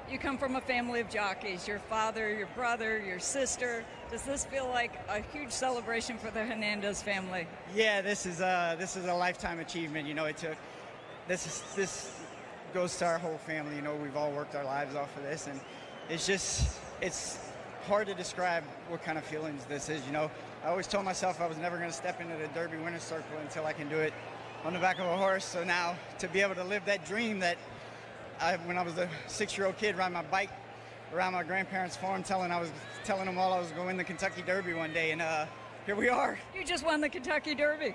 You come from a family of jockeys, your father, your brother, your sister. Does this feel like a huge celebration for the Hernandez family? Yeah, this is a lifetime achievement. You know, this goes to our whole family. You know, we've all worked our lives off of this, and it's hard to describe what kind of feelings this is. You know, I always told myself I was never going to step into the Derby winner's circle until I can do it on the back of a horse. So now to be able to live that dream that when I was a 6-year-old kid riding my bike around my grandparents' farm, telling them all I was going to win the Kentucky Derby one day, and here we are. You just won the Kentucky Derby.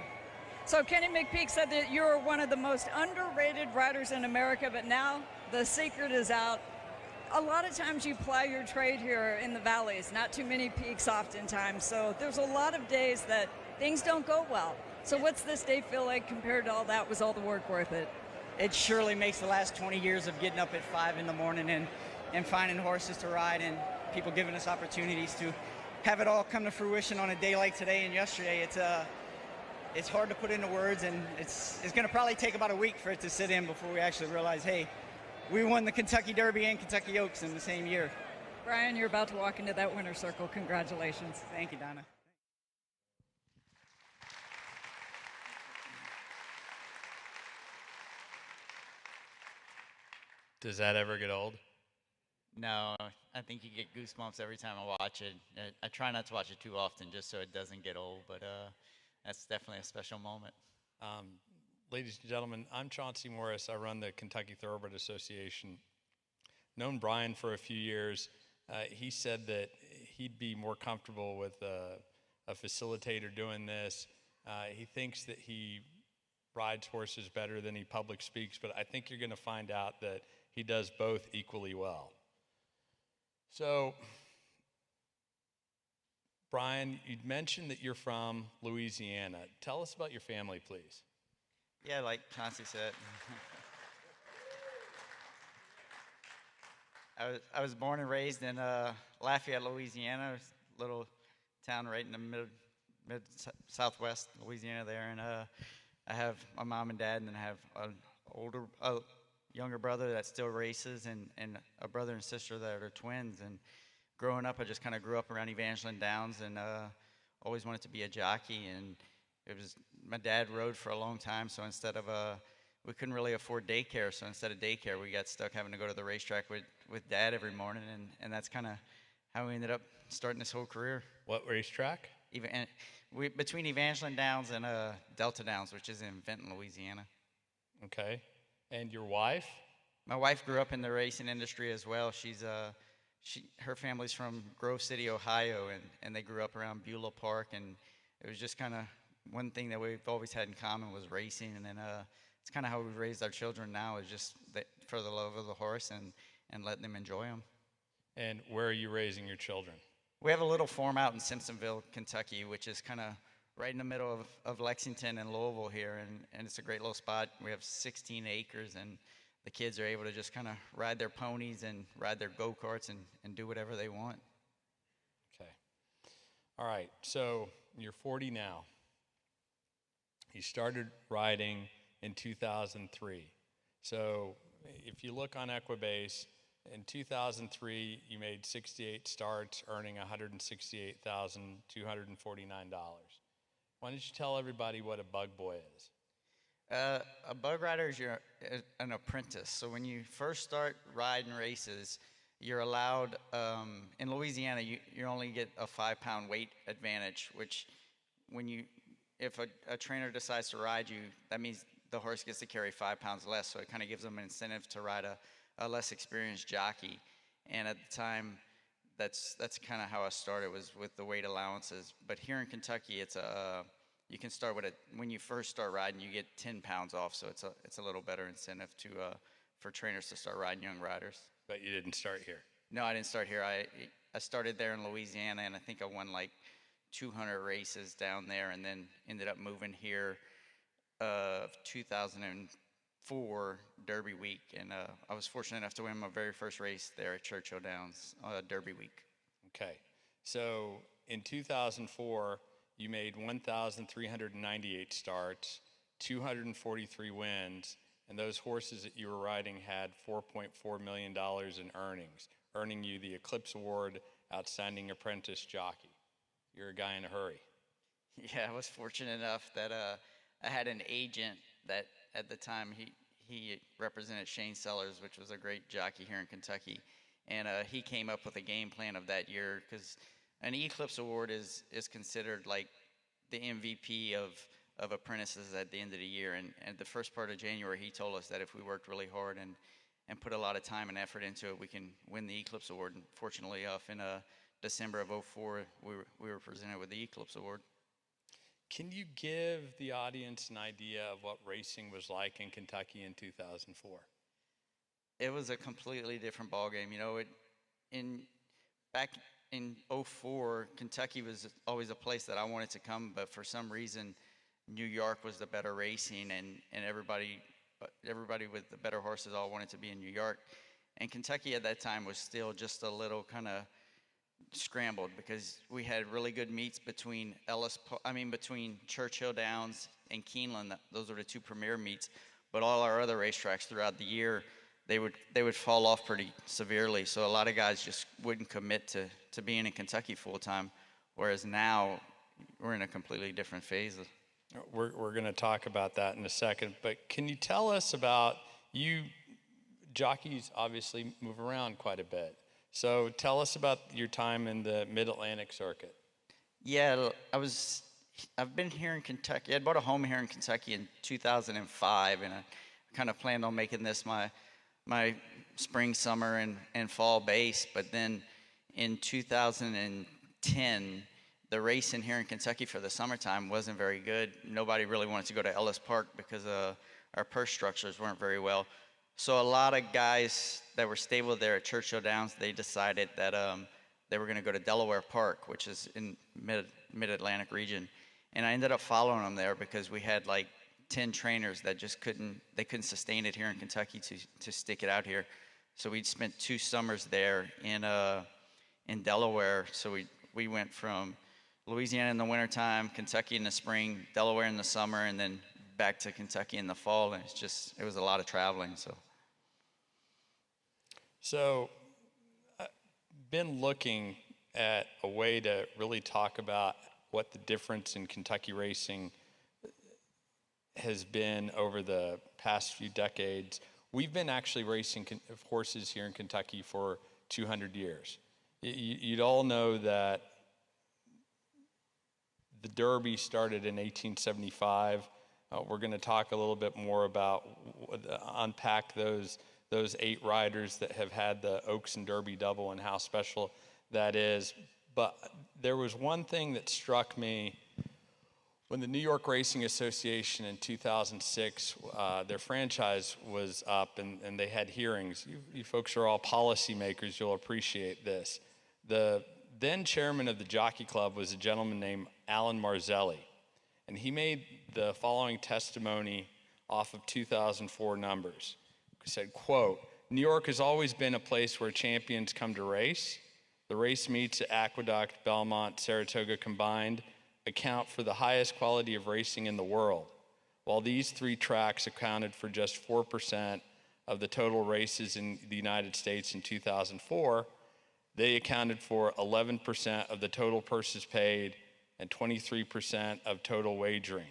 So Kenny McPeak said that you're one of the most underrated riders in America, but now the secret is out. A lot of times you ply your trade here in the valleys, not too many peaks oftentimes, so there's a lot of days that things don't go well. So what's this day feel like compared to all that? Was all the work worth it? It surely makes the last 20 years of getting up at 5 in the morning and finding horses to ride and people giving us opportunities to have it all come to fruition on a day like today and yesterday. It's hard to put into words, and it's going to probably take about a week for it to sit in before we actually realize, hey, we won the Kentucky Derby and Kentucky Oaks in the same year. Brian, you're about to walk into that winner's circle. Congratulations. Thank you, Donna. Does that ever get old? No, I think you get goosebumps every time I watch it. I try not to watch it too often just so it doesn't get old, but that's definitely a special moment. Ladies and gentlemen, I'm Chauncey Morris. I run the Kentucky Thoroughbred Association. Known Brian for a few years. He said that he'd be more comfortable with a facilitator doing this. He thinks that he rides horses better than he public speaks, but I think you're going to find out that he does both equally well. So, Brian, you'd mentioned that you're from Louisiana. Tell us about your family, please. Yeah, like Chauncey said. I was born and raised in Lafayette, Louisiana, a little town right in the mid southwest Louisiana there, and I have my mom and dad, and then I have a younger brother that still races, and a brother and sister that are twins. And growing up, I just kind of grew up around Evangeline Downs, and always wanted to be a jockey. And it was, my dad rode for a long time, so instead of we couldn't really afford daycare, so instead of daycare, we got stuck having to go to the racetrack with dad every morning, and that's kind of how we ended up starting this whole career. What racetrack? Between Evangeline Downs and Delta Downs, which is in Vinton, Louisiana. Okay. And your wife? My wife grew up in the racing industry as well. Her family's from Grove City, Ohio, and they grew up around Beulah Park, and it was just kind of one thing that we've always had in common was racing, and then it's kind of how we've raised our children now, is just for the love of the horse and letting them enjoy them. And where are you raising your children? We have a little farm out in Simpsonville, Kentucky, which is kind of right in the middle of Lexington and Louisville here, and it's a great little spot. We have 16 acres, and the kids are able to just kind of ride their ponies and ride their go-karts and do whatever they want. Okay. All right, so you're 40 now. You started riding in 2003. So if you look on Equibase, in 2003, you made 68 starts, earning $168,249. Why don't you tell everybody what a bug boy is? A bug rider is an apprentice. So when you first start riding races, you're allowed, in Louisiana, you only get a 5-pound weight advantage, which if a trainer decides to ride you, that means the horse gets to carry 5 pounds less, so it kind of gives them an incentive to ride a less experienced jockey. And at the time, that's kind of how I started, was with the weight allowances. But here in Kentucky, it's you can start with when you first start riding, you get 10 pounds off, so it's a little better incentive for trainers to start riding young riders. But you didn't start here? No, I didn't start here. I started there in Louisiana, and I think I won like 200 races down there, and then ended up moving here 2004 Derby week, and I was fortunate enough to win my very first race there at Churchill Downs Derby week. Okay, so in 2004, you made 1,398 starts, 243 wins, and those horses that you were riding had $4.4 million in earnings, earning you the Eclipse Award, Outstanding Apprentice Jockey. You're a guy in a hurry. Yeah, I was fortunate enough that I had an agent that at the time he represented Shane Sellers, which was a great jockey here in Kentucky, and he came up with a game plan of that year, because an Eclipse Award is considered like the MVP of apprentices at the end of the year. And the first part of January, he told us that if we worked really hard and put a lot of time and effort into it, we can win the Eclipse Award. And fortunately enough, in December of '04, we were presented with the Eclipse Award. Can you give the audience an idea of what racing was like in Kentucky in 2004? It was a completely different ballgame. You know, back in '04, Kentucky was always a place that I wanted to come, but for some reason, New York was the better racing, and everybody with the better horses all wanted to be in New York. And Kentucky at that time was still just a little kind of scrambled, because we had really good meets between between Churchill Downs and Keeneland. Those were the two premier meets, but all our other racetracks throughout the year, they would fall off pretty severely. So a lot of guys just wouldn't commit to being in Kentucky full time, whereas now we're in a completely different phase. We're going to talk about that in a second, but can you tell us about you? Jockeys obviously move around quite a bit. So tell us about your time in the Mid-Atlantic circuit. Yeah, I've been here in Kentucky. I bought a home here in Kentucky in 2005, and I kind of planned on making this my spring, summer, and fall base. But then in 2010, the racing here in Kentucky for the summertime wasn't very good. Nobody really wanted to go to Ellis Park because our purse structures weren't very well. So a lot of guys that were stable there at Churchill Downs, they decided that they were going to go to Delaware Park, which is in mid-Atlantic region. And I ended up following them there because we had like 10 trainers that just couldn't sustain it here in Kentucky to stick it out here. So we'd spent 2 summers there in Delaware. So we went from Louisiana in the wintertime, Kentucky in the spring, Delaware in the summer, and then back to Kentucky in the fall. And it was a lot of traveling. So I've been looking at a way to really talk about what the difference in Kentucky racing has been over the past few decades. We've been actually racing horses here in Kentucky for 200 years. You'd all know that the Derby started in 1875. We're going to talk a little bit more about, unpack those 8 riders that have had the Oaks and Derby double and how special that is. But there was one thing that struck me when the New York Racing Association in 2006, their franchise was up and they had hearings. You folks are all policymakers, you'll appreciate this. The then chairman of the Jockey Club was a gentleman named Alan Marzelli. And he made the following testimony off of 2004 numbers. He said, quote, "New York has always been a place where champions come to race. The race meets at Aqueduct, Belmont, Saratoga combined account for the highest quality of racing in the world. While these 3 tracks accounted for just 4% of the total races in the United States in 2004, they accounted for 11% of the total purses paid and 23% of total wagering.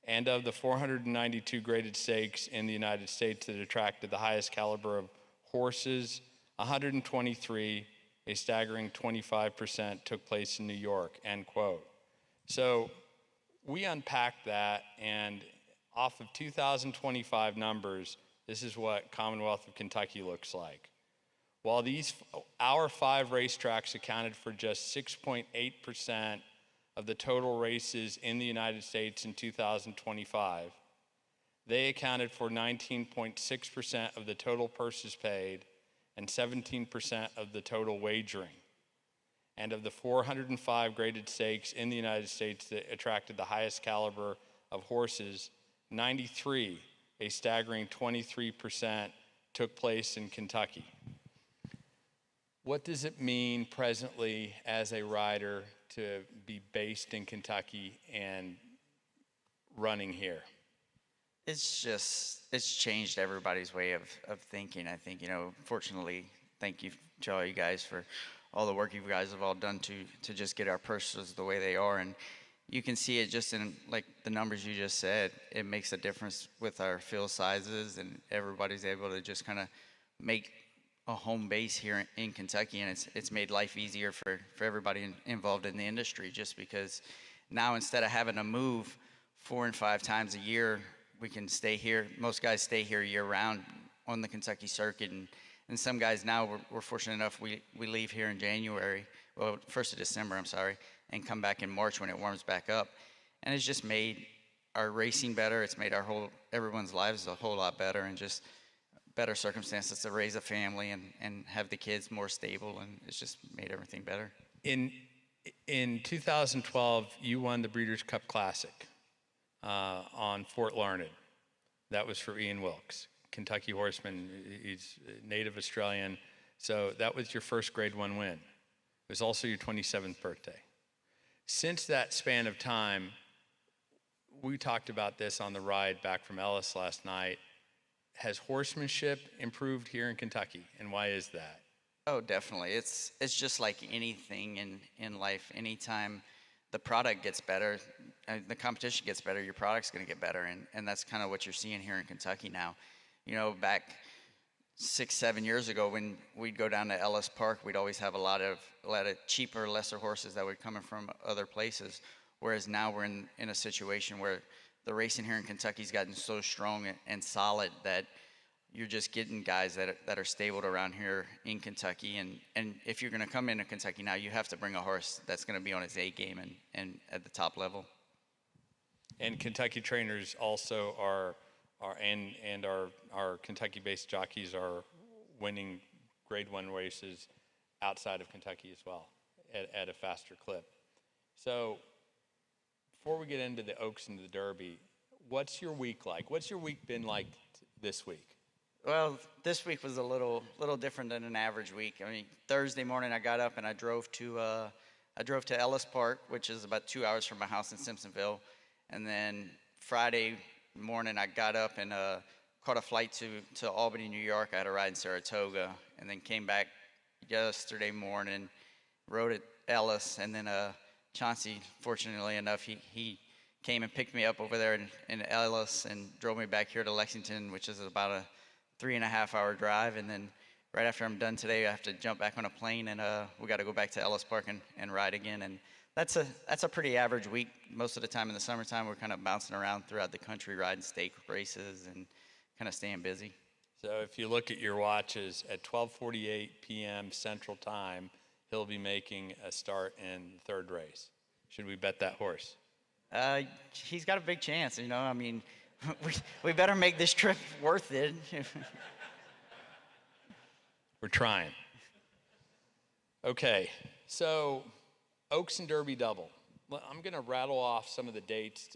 And of the 492 graded stakes in the United States that attracted the highest caliber of horses, 123, a staggering 25%, took place in New York," end quote. So we unpacked that, and off of 2025 numbers, this is what Commonwealth of Kentucky looks like. While our 5 racetracks accounted for just 6.8% of the total races in the United States in 2025, they accounted for 19.6% of the total purses paid and 17% of the total wagering. And of the 405 graded stakes in the United States that attracted the highest caliber of horses, 93, a staggering 23%, took place in Kentucky. What does it mean presently as a rider to be based in Kentucky and running here? It's changed everybody's way of thinking. I think, fortunately, thank you to all you guys for all the work you guys have all done to just get our purses the way they are. And you can see it just in like the numbers you just said. It makes a difference with our field sizes, and everybody's able to just kind of make a home base here in Kentucky, and it's made life easier for everybody involved in the industry, just because now instead of having to move 4 and 5 times a year, we can stay here. Most guys stay here year round on the Kentucky circuit, and some guys now, we're fortunate enough, we leave here in January, well, 1st of December, I'm sorry, and come back in March when it warms back up. And it's just made our racing better. It's made everyone's lives a whole lot better, and just better circumstances to raise a family and have the kids more stable, and it's just made everything better. In 2012, you won the Breeders' Cup Classic on Fort Larned. That was for Ian Wilkes, Kentucky horseman. He's native Australian. So that was your first Grade 1 win. It was also your 27th birthday. Since that span of time, we talked about this on the ride back from Ellis last night. Has horsemanship improved here in Kentucky, and why is that? Oh, definitely. It's just like anything in life. Anytime the product gets better, the competition gets better, your product's going to get better, and that's kind of what you're seeing here in Kentucky now. Back 6-7 years ago, when we'd go down to Ellis Park, we'd always have a lot of cheaper, lesser horses that would come in from other places. Whereas now we're in a situation where the racing here in Kentucky's gotten so strong and solid that you're just getting guys that are stabled around here in Kentucky. And if you're going to come into Kentucky now, you have to bring a horse that's going to be on his A game and at the top level. And Kentucky trainers also are our Kentucky-based jockeys are winning Grade 1 races outside of Kentucky as well at a faster clip. So before we get into the Oaks and the Derby, what's your week like? What's your week been like this week? Well, this week was a little different than an average week. I mean, Thursday morning I got up and I drove to Ellis Park, which is about 2 hours from my house in Simpsonville, and then Friday morning I got up and caught a flight to Albany, New York. I had a ride in Saratoga, and then came back yesterday morning, rode at Ellis, and then Chauncey, fortunately enough, he came and picked me up over there in Ellis and drove me back here to Lexington, which is about a 3.5-hour drive. And then right after I'm done today, I have to jump back on a plane, and we got to go back to Ellis Park and ride again. And that's a pretty average week. Most of the time in the summertime, we're kind of bouncing around throughout the country, riding stake races and kind of staying busy. So if you look at your watches, at 12:48 p.m. Central Time, he'll be making a start in the third race. Should we bet that horse? He's got a big chance, I mean, we better make this trip worth it. We're trying. Okay, so Oaks and Derby double. I'm going to rattle off some of the dates.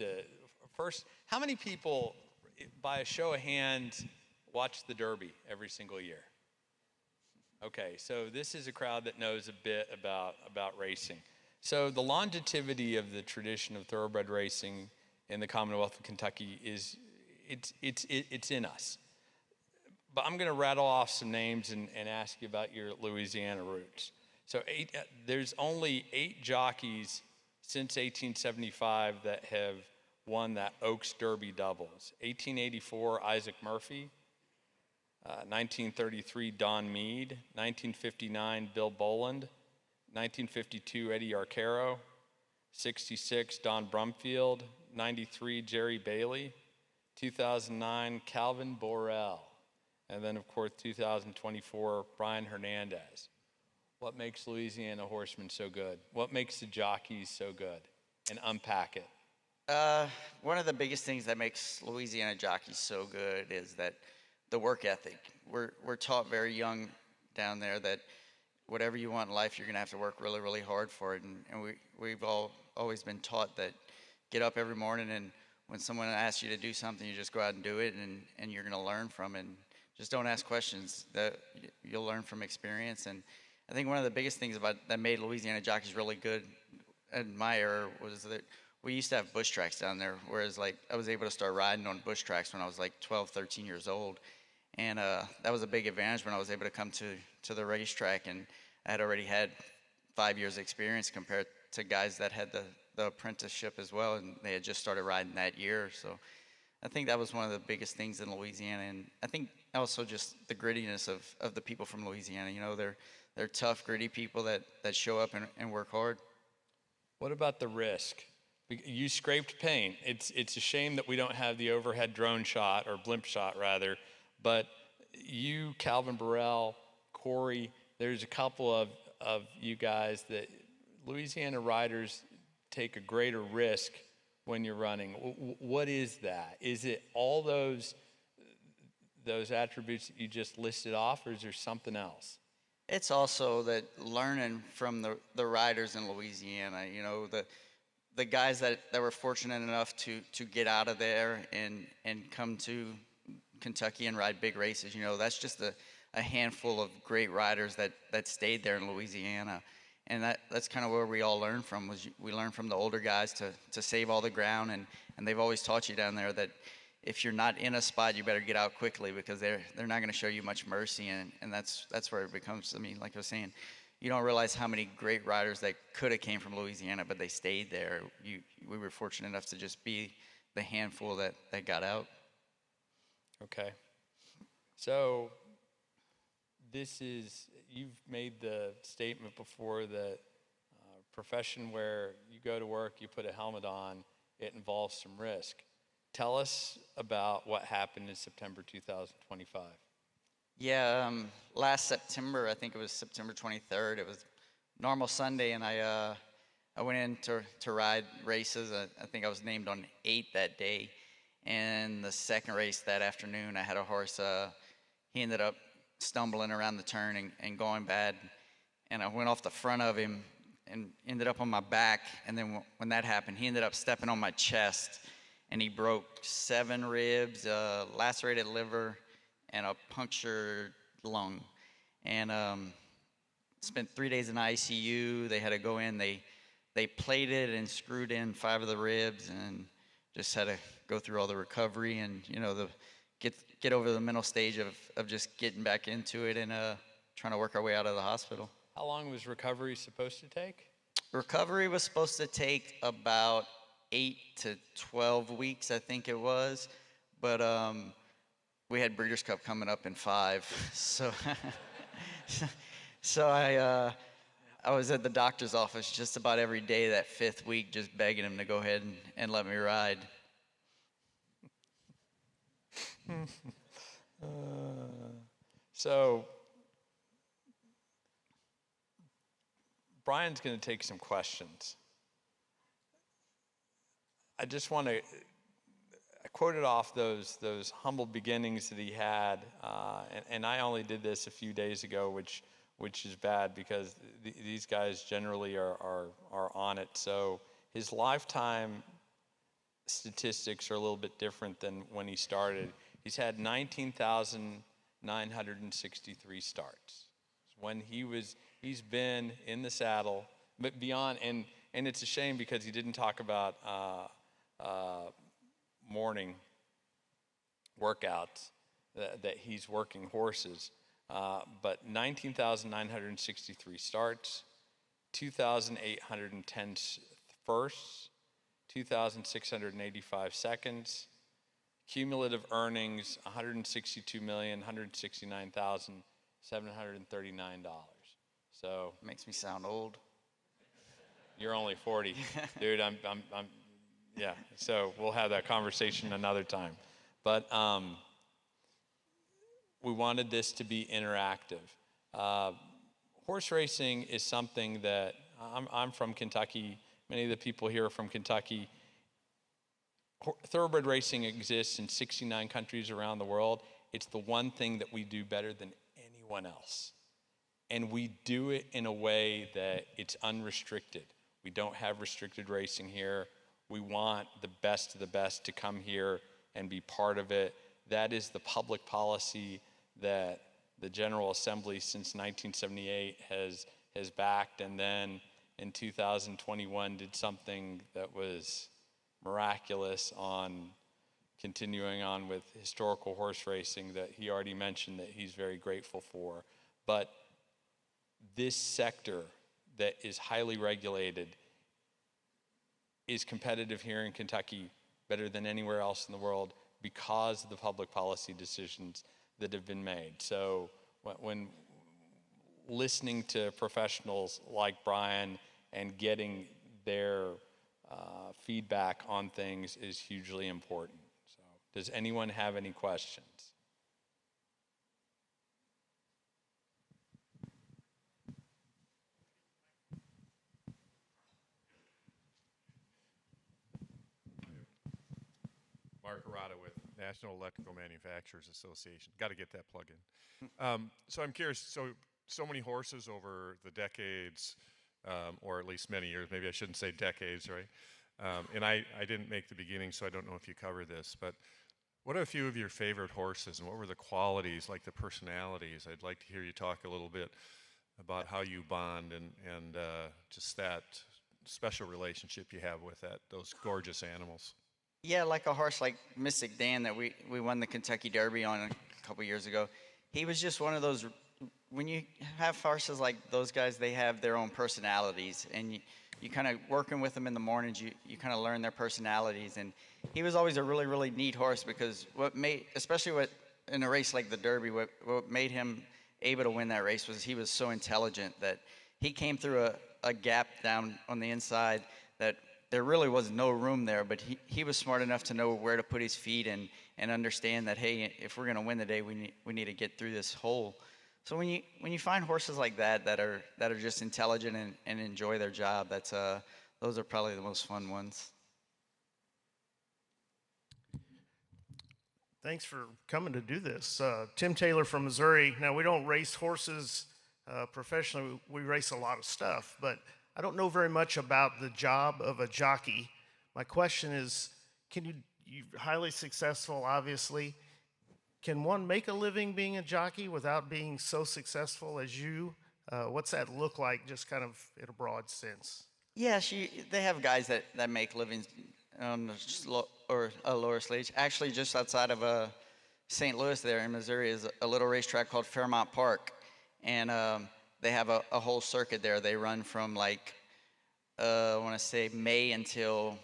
First, how many people, by a show of hands, watch the Derby every single year? Okay, so this is a crowd that knows a bit about racing. So the longevity of the tradition of thoroughbred racing in the Commonwealth of Kentucky it's in us. But I'm going to rattle off some names and ask you about your Louisiana roots. So there's only 8 jockeys since 1875 that have won that Oaks Derby doubles. 1884, Isaac Murphy. 1933, Don Meade. 1959, Bill Boland. 1952, Eddie Arcaro. 66, Don Brumfield. 93, Jerry Bailey. 2009, Calvin Borel. And then, of course, 2024, Brian Hernandez. What makes Louisiana horsemen so good? What makes the jockeys so good? And unpack it. One of the biggest things that makes Louisiana jockeys so good is that the work ethic. We're taught very young down there that whatever you want in life, you're going to have to work really, really hard for it. And we've always been taught that get up every morning, and when someone asks you to do something, you just go out and do it, and you're going to learn from it. And just don't ask questions. That you'll learn from experience. And I think one of the biggest things that made Louisiana jockeys really good in my era was that we used to have bush tracks down there, whereas like I was able to start riding on bush tracks when I was like 12, 13 years old. And that was a big advantage when I was able to come to the racetrack, and I had already had 5 years experience compared to guys that had the apprenticeship as well, and they had just started riding that year. So I think that was one of the biggest things in Louisiana. And I think also just the grittiness of the people from Louisiana. You know, they're tough, gritty people that show up and work hard. What about the risk? You scraped paint. It's a shame that we don't have the overhead drone shot, or blimp shot rather, but you, Calvin Burrell, Corey, there's a couple of you guys that Louisiana riders take a greater risk when you're running. What is that? Is it all those attributes that you just listed off, or is there something else? It's also that learning from the riders in Louisiana, you know, the guys that were fortunate enough to get out of there and come to Kentucky and ride big races. You know, that's just a handful of great riders that stayed there in Louisiana. And that's kind of where we all learned from. We learned from the older guys to save all the ground, and they've always taught you down there that if you're not in a spot, you better get out quickly, because they're not going to show you much mercy. And that's where it becomes, I mean, like I was saying, you don't realize how many great riders that could have came from Louisiana, but they stayed there. We were fortunate enough to just be the handful that got out. Okay. So you've made the statement before that profession where you go to work, you put a helmet on, it involves some risk. Tell us about what happened in September 2025. Yeah, last September, I think it was September 23rd, it was normal Sunday, and I went in to ride races. I think I was named on 8 that day. And the second race that afternoon, I had a horse, he ended up stumbling around the turn and going bad. And I went off the front of him and ended up on my back. And then when that happened, he ended up stepping on my chest, and he broke 7 ribs, lacerated liver, and a punctured lung. And spent 3 days in ICU. They had to go in. They plated and screwed in 5 of the ribs, and just had to go through all the recovery and, you know, get over the mental stage of just getting back into it and trying to work our way out of the hospital. How long was recovery supposed to take? Recovery was supposed to take about 8 to 12 weeks, I think it was. But we had Breeders' Cup coming up in 5. So I was at the doctor's office just about every day that 5th week, just begging him to go ahead and let me ride. So Brian's going to take some questions. I just want to, I quoted off those humble beginnings that he had, and I only did this a few days ago, which is bad because these guys generally are on it. So his lifetime statistics are a little bit different than when he started. He's had 19,963 starts. When he's been in the saddle, but beyond, and it's a shame because he didn't talk about morning workouts, that he's working horses. But 19,963 starts, 2,810 firsts, 2,685 seconds, cumulative earnings $162,169,739. So makes me sound old. You're only 40, dude. I'm yeah. So we'll have that conversation another time. But we wanted this to be interactive. Horse racing is something that I'm from Kentucky. Many of the people here are from Kentucky. Thoroughbred racing exists in 69 countries around the world. It's the one thing that we do better than anyone else. And we do it in a way that it's unrestricted. We don't have restricted racing here. We want the best of the best to come here and be part of it. That is the public policy that the General Assembly since 1978 has backed, and then in 2021 did something that was miraculous on continuing on with historical horse racing that he already mentioned that he's very grateful for. But this sector that is highly regulated is competitive here in Kentucky better than anywhere else in the world because of the public policy decisions that have been made. So when listening to professionals like Brian and getting their feedback on things is hugely important. So, does anyone have any questions? Mark Arata with National Electrical Manufacturers Association. Got to get that plug in. So I'm curious, so many horses over the decades, or at least many years, maybe I shouldn't say decades, right? And I didn't make the beginning, so I don't know if you cover this, but what are a few of your favorite horses, and what were the qualities, like the personalities? I'd like to hear you talk a little bit about how you bond and just that special relationship you have with those gorgeous animals. Yeah, like a horse like Mystik Dan that we won the Kentucky Derby on a couple years ago. He was just one of those, when you have horses like those guys, they have their own personalities, and you kind of working with them in the mornings, you kind of learn their personalities. And he was always a really, really neat horse, because especially in a race like the Derby, what made him able to win that race was he was so intelligent that he came through a gap down on the inside that there really was no room there, but he was smart enough to know where to put his feet and understand that, hey, if we're going to win the day, we need to get through this hole. So when you find horses like that are just intelligent and enjoy their job, those are probably the most fun ones. Thanks for coming to do this. Tim Taylor from Missouri. Now, we don't race horses professionally. We race a lot of stuff, but I don't know very much about the job of a jockey. My question is, you're highly successful, obviously. Can one make a living being a jockey without being so successful as you? What's that look like, just kind of in a broad sense? Yeah, they have guys that make livings on a lower stage. Actually, just outside of St. Louis there in Missouri is a little racetrack called Fairmount Park. And they have a whole circuit there. They run from I want to say May until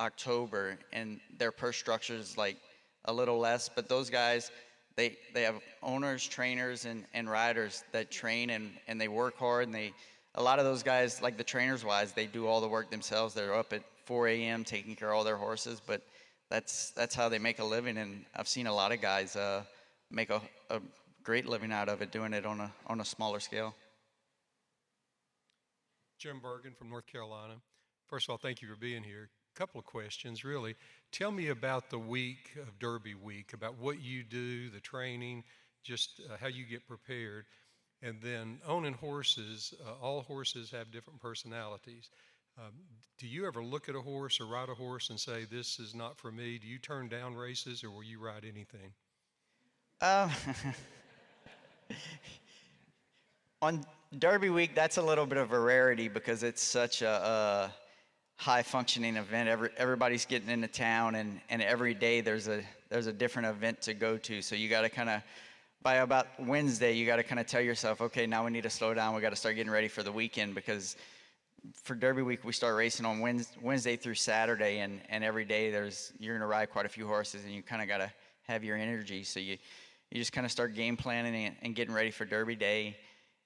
October, and their purse structure is like a little less. But those guys, they have owners, trainers, and riders that train and they work hard. And a lot of those guys, like the trainers wise, they do all the work themselves. They're up at 4 a.m. taking care of all their horses. But that's how they make a living. And I've seen a lot of guys make a great living out of it, doing it on a smaller scale. Jim Bergen from North Carolina. First of all, thank you for being here. A couple of questions, really. Tell me about the week of Derby week, about what you do, the training, just how you get prepared. And then owning horses, all horses have different personalities. Do you ever look at a horse or ride a horse and say, this is not for me? Do you turn down races, or will you ride anything? On Derby week, that's a little bit of a rarity because it's such a high-functioning event. Everybody's getting into town, and every day there's a different event to go to. So you got to kind of, by about Wednesday, you got to kind of tell yourself, okay, now we need to slow down. We got to start getting ready for the weekend, because for Derby week we start racing on Wednesday through Saturday, and every day you're going to ride quite a few horses, and you kind of got to have your energy. So you just kind of start game planning and getting ready for Derby day.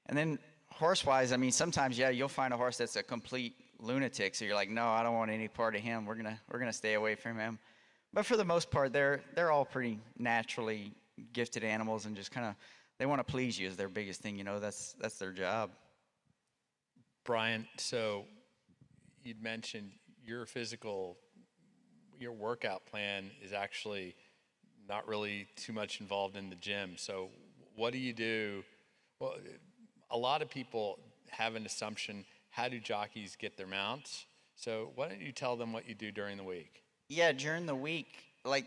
And then horse-wise, I mean, sometimes, yeah, you'll find a horse that's a complete lunatic. So you're like, no, I don't want any part of him. We're gonna stay away from him. But for the most part, they're all pretty naturally gifted animals, and just kind of, they want to please you is their biggest thing. That's their job. Brian, so you'd mentioned your workout plan is actually not really too much involved in the gym. So what do you do? Well, a lot of people have an assumption, how do jockeys get their mounts? So why don't you tell them what you do during the week? Yeah, during the week, like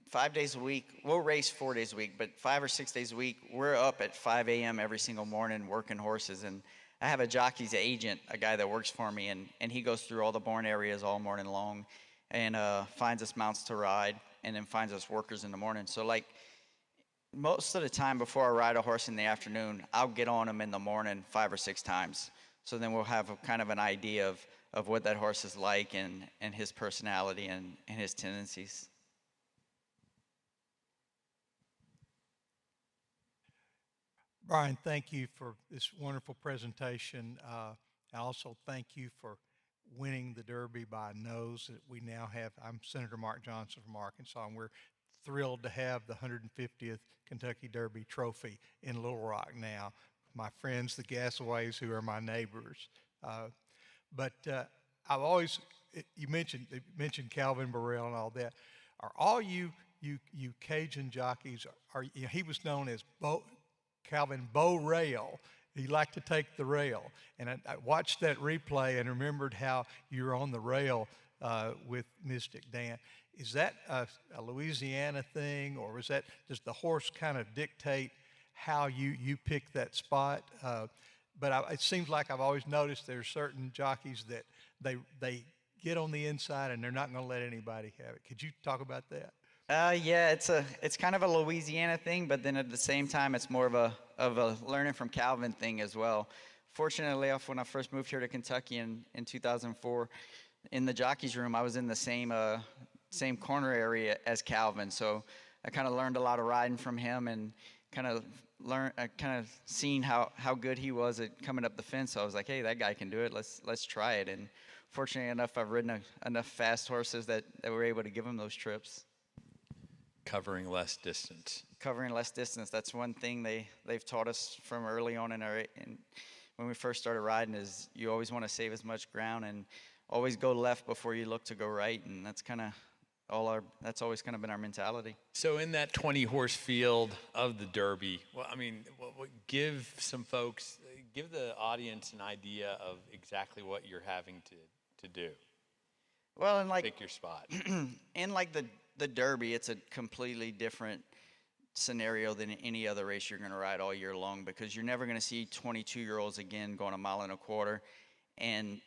5 days a week, we'll race 4 days a week, but 5 or 6 days a week, we're up at 5 a.m. every single morning working horses. And I have a jockey's agent, a guy that works for me, and he goes through all the born areas all morning long. and finds us mounts to ride, and then finds us workers in the morning. So like most of the time before I ride a horse in the afternoon, I'll get on him in the morning 5 or 6 times. So then we'll have a kind of an idea of what that horse is like and his personality and his tendencies. Brian, thank you for this wonderful presentation. I also thank you for winning the Derby by a nose that we now have. I'm Senator Mark Johnson from Arkansas, and we're thrilled to have the 150th Kentucky Derby trophy in Little Rock now. My friends, the Gassaways, who are my neighbors. But I've always, you mentioned Calvin Burrell and all that. Are all you Cajun jockeys, he was known as Calvin Bo Rail. He liked to take the rail. And I watched that replay and remembered how you were on the rail with Mystik Dan. Is that a Louisiana thing, or does the horse kind of dictate how you pick that spot? But it seems like I've always noticed there's certain jockeys that they get on the inside and they're not going to let anybody have it. Could you talk about that? Yeah, it's kind of a Louisiana thing, but then at the same time, it's more of a learning from Calvin thing as well. Fortunately enough, when I first moved here to Kentucky in 2004, in the jockeys room, I was in the same corner area as Calvin, so I kind of learned a lot of riding from him and kind of seen how good he was at coming up the fence. So I was like, hey, that guy can do it. Let's try it. And fortunately enough, I've ridden enough fast horses that were able to give him those trips. Covering less distance. Covering less distance. That's one thing they've taught us from early on when we first started riding, is you always want to save as much ground and always go left before you look to go right. And that's kind of that's always kind of been our mentality. So in that 20-horse field of the Derby, well, I mean, give the audience an idea of exactly what you're having to do. Well, and like pick your spot. And like the Derby, it's a completely different scenario than any other race you're going to ride all year long, because you're never going to see 22-year-olds again going 1.25 miles, and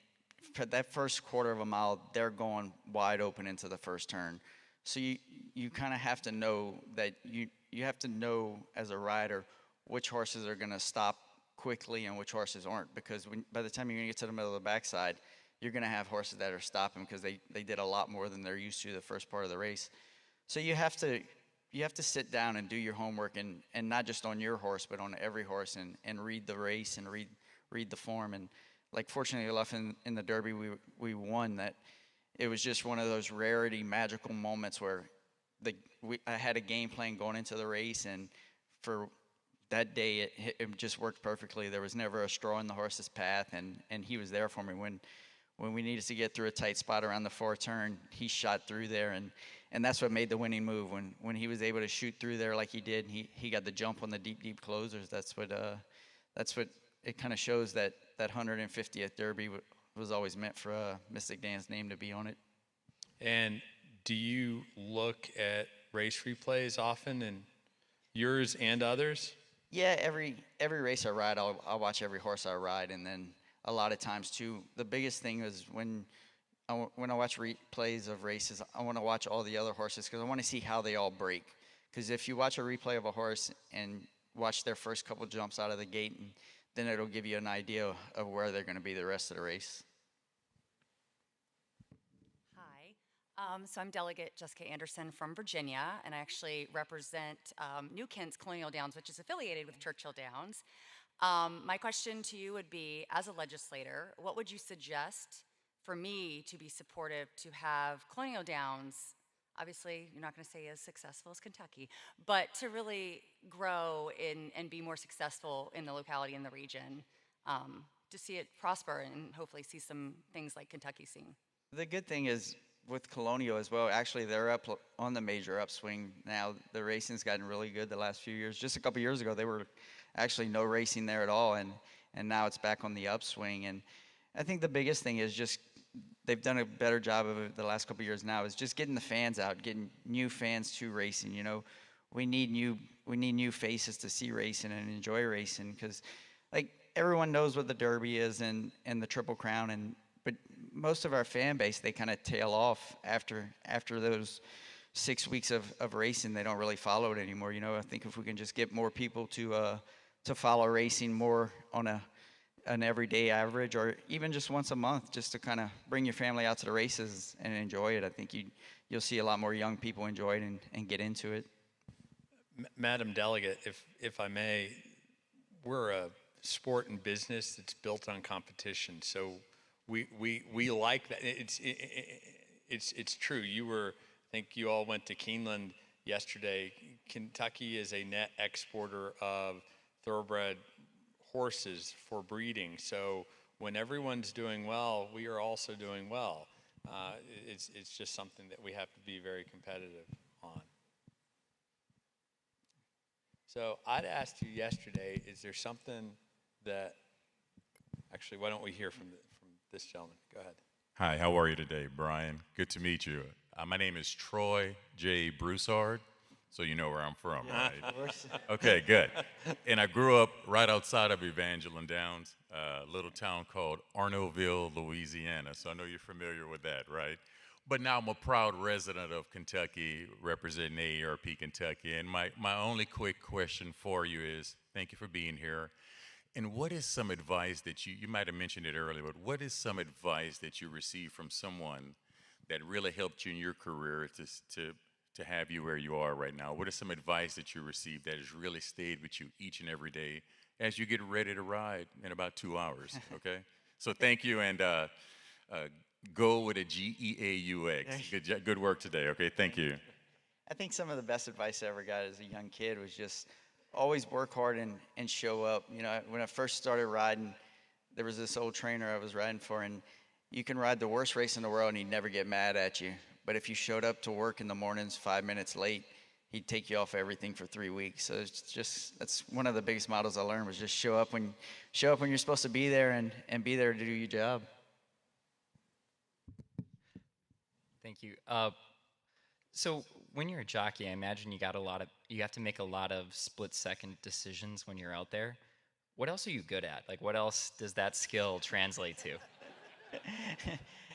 for that first quarter of a mile, they're going wide open into the first turn. So you kind of have to know that you have to know as a rider which horses are going to stop quickly and which horses aren't, because by the time you're going to get to the middle of the backside, you're going to have horses that are stopping because they did a lot more than they're used to the first part of the race. So you have to sit down and do your homework, and not just on your horse, but on every horse, and read the race and read the form. And like, fortunately enough, in the Derby, we won that. It was just one of those rarity, magical moments where I had a game plan going into the race, and for that day, it just worked perfectly. There was never a straw in the horse's path, and he was there for me. When we needed to get through a tight spot around the fourth turn, he shot through there, and that's what made the winning move. When he was able to shoot through there like he did, he got the jump on the deep closers. That's what it kind of shows that 150th Derby was always meant for Mystik Dan's name to be on it. And do you look at race replays often, and yours and others? Yeah, every race I ride, I'll watch every horse I ride, and then a lot of times too, the biggest thing is when I watch replays of races, I want to watch all the other horses, because I want to see how they all break. Because if you watch a replay of a horse and watch their first couple jumps out of the gate, and then it'll give you an idea of where they're going to be the rest of the race. Hi, so I'm Delegate Jessica Anderson from Virginia, and I actually represent New Kent's Colonial Downs, which is affiliated with Churchill Downs. My question to you would be, as a legislator, what would you suggest for me to be supportive to have Colonial Downs, obviously you're not going to say as successful as Kentucky, but to really grow and be more successful in the locality and the region, to see it prosper and hopefully see some things like Kentucky seeing? The good thing is with Colonial as well, actually they're up on the major upswing now. The racing's gotten really good the last few years. Just a couple years ago, they were actually no racing there at all, and now it's back on the upswing. And I think the biggest thing is just they've done a better job of it the last couple of years now, is just getting the fans out, getting new fans to racing. You know, we need new faces to see racing and enjoy racing, because like everyone knows what the Derby is and the Triple Crown, but most of our fan base, they kind of tail off after those 6 weeks of racing. They don't really follow it anymore. You know, I think if we can just get more people to follow racing more on an everyday average, or even just once a month, just to kind of bring your family out to the races and enjoy it, I think you'll see a lot more young people enjoy it and get into it. Madam Delegate, if I may, we're a sport and business that's built on competition. So we like that. It's true. I think you all went to Keeneland yesterday. Kentucky is a net exporter of thoroughbred horses for breeding. So when everyone's doing well, we are also doing well. It's just something that we have to be very competitive on. So I'd asked you yesterday, is there something that, actually, why don't we hear from this gentleman? Go ahead. Hi, how are you today, Brian? Good to meet you. My name is Troy J. Broussard, so you know where I'm from, right? Okay, good. And I grew up right outside of Evangeline Downs, a little town called Arnaudville, Louisiana, so I know you're familiar with that, right? But now I'm a proud resident of Kentucky, representing AARP Kentucky, and my only quick question for you is, thank you for being here, and what is some advice that you might have mentioned it earlier, but what is some advice that you received from someone that really helped you in your career to have you where you are right now? What is some advice that you received that has really stayed with you each and every day as you get ready to ride in about 2 hours, okay? So thank you, and go with a G-E-A-U-X. Good work today, okay? Thank you. I think some of the best advice I ever got as a young kid was just always work hard and show up. You know, when I first started riding, there was this old trainer I was riding for, and you can ride the worst race in the world and he'd never get mad at you. But if you showed up to work in the mornings 5 minutes late, he'd take you off everything for 3 weeks. So it's just, that's one of the biggest models I learned, was just show up when you're supposed to be there and be there to do your job. Thank you. So when you're a jockey, I imagine you have to make a lot of split-second decisions when you're out there. What else are you good at? Like, what else does that skill translate to?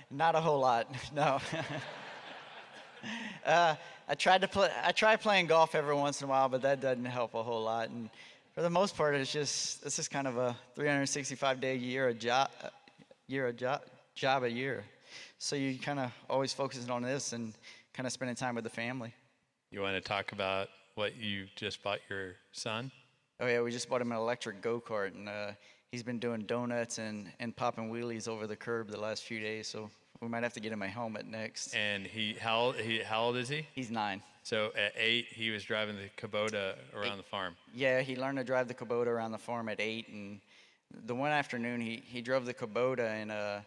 Not a whole lot, no. I try playing golf every once in a while, but that doesn't help a whole lot. And for the most part, it's just kind of a 365-day job a year. So you kind of always focusing on this and kind of spending time with the family. You want to talk about what you just bought your son? Oh yeah, we just bought him an electric go-kart, and he's been doing donuts and popping wheelies over the curb the last few days, so we might have to get him a helmet next. And how old is he? He's 9. So at 8, he was driving the Kubota around the farm. Yeah, he learned to drive the Kubota around the farm at 8, and the one afternoon he drove the Kubota, and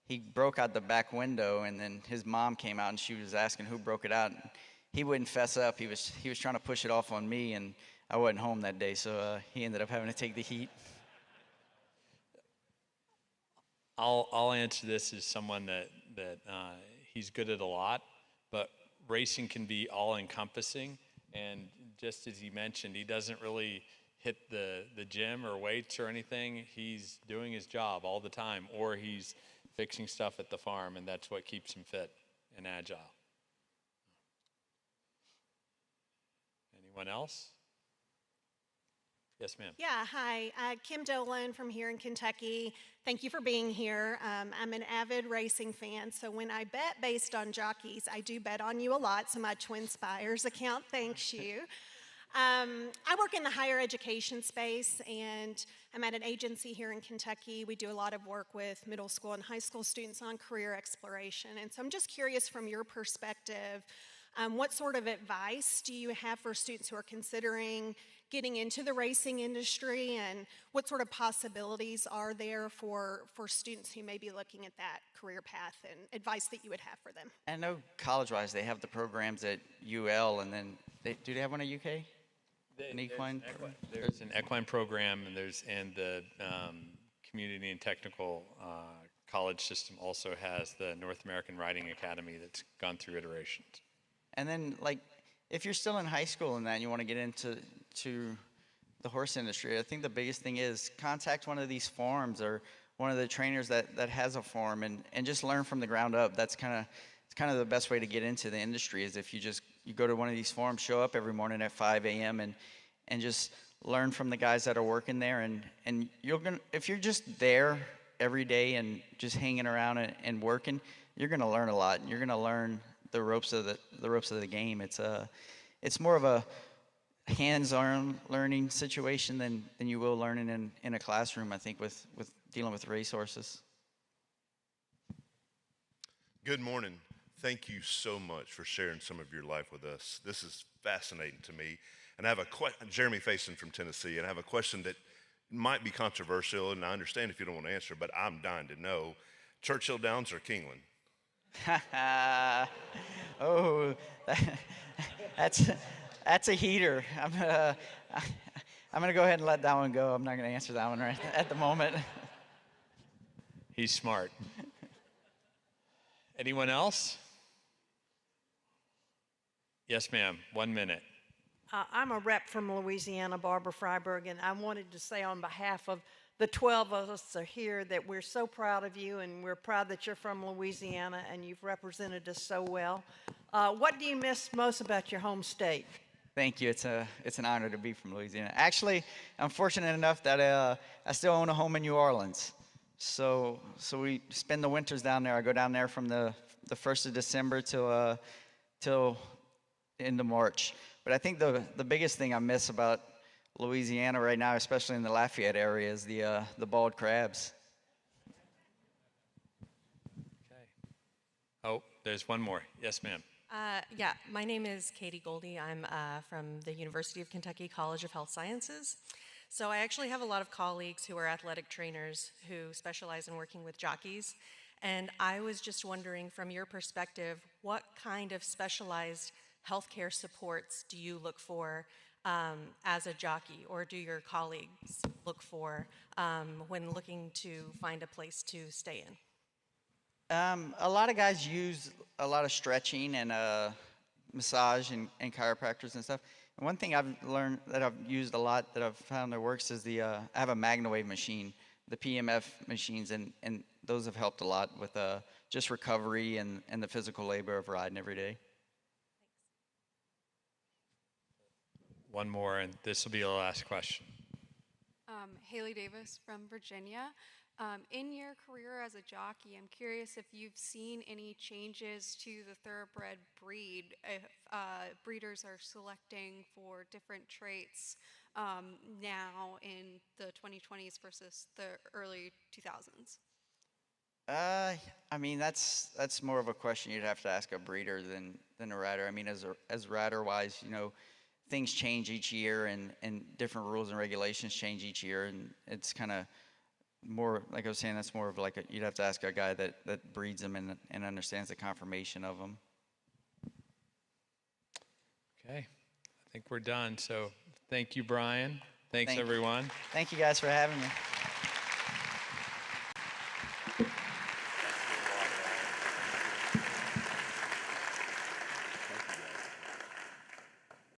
he broke out the back window, and then his mom came out and she was asking who broke it out. He wouldn't fess up. He was trying to push it off on me, and I wasn't home that day, so he ended up having to take the heat. I'll answer this as someone that he's good at a lot, but racing can be all-encompassing, and just as he mentioned, he doesn't really hit the gym or weights or anything. He's doing his job all the time, or he's fixing stuff at the farm, and that's what keeps him fit and agile. Anyone else? Yes, ma'am. Yeah, hi. Kim Dolan from here in Kentucky. Thank you for being here. I'm an avid racing fan, so when I bet based on jockeys, I do bet on you a lot, so my Twin Spires account thanks you. I work in the higher education space, and I'm at an agency here in Kentucky. We do a lot of work with middle school and high school students on career exploration, and so I'm just curious from your perspective, what sort of advice do you have for students who are considering getting into the racing industry, and what sort of possibilities are there for students who may be looking at that career path, and advice that you would have for them? I know college-wise they have the programs at UL, and then do they have one at UK? An equine? There's an equine program, and the community and technical college system also has the North American Riding Academy that's gone through iterations. And then, like, if you're still in high school and that and you want to get into the horse industry, I think the biggest thing is contact one of these farms or one of the trainers that has a farm and just learn from the ground up. It's kind of the best way to get into the industry is if you go to one of these farms, show up every morning at 5 a.m. and just learn from the guys that are working there. And if you're just there every day and just hanging around and working, you're gonna learn a lot. You're gonna learn the ropes of the game. It's more of a hands-on learning situation than you will learning in a classroom, I think, with dealing with racehorses. Good morning. Thank you so much for sharing some of your life with us. This is fascinating to me. And I have Jeremy Faison from Tennessee, and I have a question that might be controversial, and I understand if you don't want to answer, but I'm dying to know. Churchill Downs or Kingland? Oh, that's a heater. I'm gonna go ahead and let that one go. I'm not gonna answer that one right at the moment. He's smart. Anyone else? Yes, ma'am. 1 minute. I'm a rep from Louisiana, Barbara Freiberg, and I wanted to say on behalf of the 12 of us are here that we're so proud of you, and we're proud that you're from Louisiana and you've represented us so well. What do you miss most about your home state? Thank you. It's an honor to be from Louisiana. Actually, I'm fortunate enough that I still own a home in New Orleans. So we spend the winters down there. I go down there from the 1st of December till into March. But I think the biggest thing I miss about Louisiana right now, especially in the Lafayette area, is the bald crabs. Okay. Oh, there's one more. Yes, ma'am. Yeah, my name is Katie Goldie. I'm from the University of Kentucky College of Health Sciences. So I actually have a lot of colleagues who are athletic trainers who specialize in working with jockeys. And I was just wondering, from your perspective, what kind of specialized healthcare supports do you look for as a jockey, or do your colleagues look for when looking to find a place to stay in? A lot of guys use a lot of stretching and massage and chiropractors and stuff. And one thing I've learned that I've used a lot that I've found that works is I have a MagnaWave machine, the PMF machines, and those have helped a lot with just recovery and the physical labor of riding every day. One more, and this will be the last question. Haley Davis from Virginia. In your career as a jockey, I'm curious if you've seen any changes to the thoroughbred breed, if breeders are selecting for different traits now in the 2020s versus the early 2000s. I mean, that's more of a question you'd have to ask a breeder than a rider. I mean, as rider-wise, things change each year, and different rules and regulations change each year, and it's kind of more, like I was saying, that's more of like you'd have to ask a guy that breeds them and understands the conformation of them. Okay, I think we're done. So thank you, Brian. Thanks, everyone. Thank you guys for having me.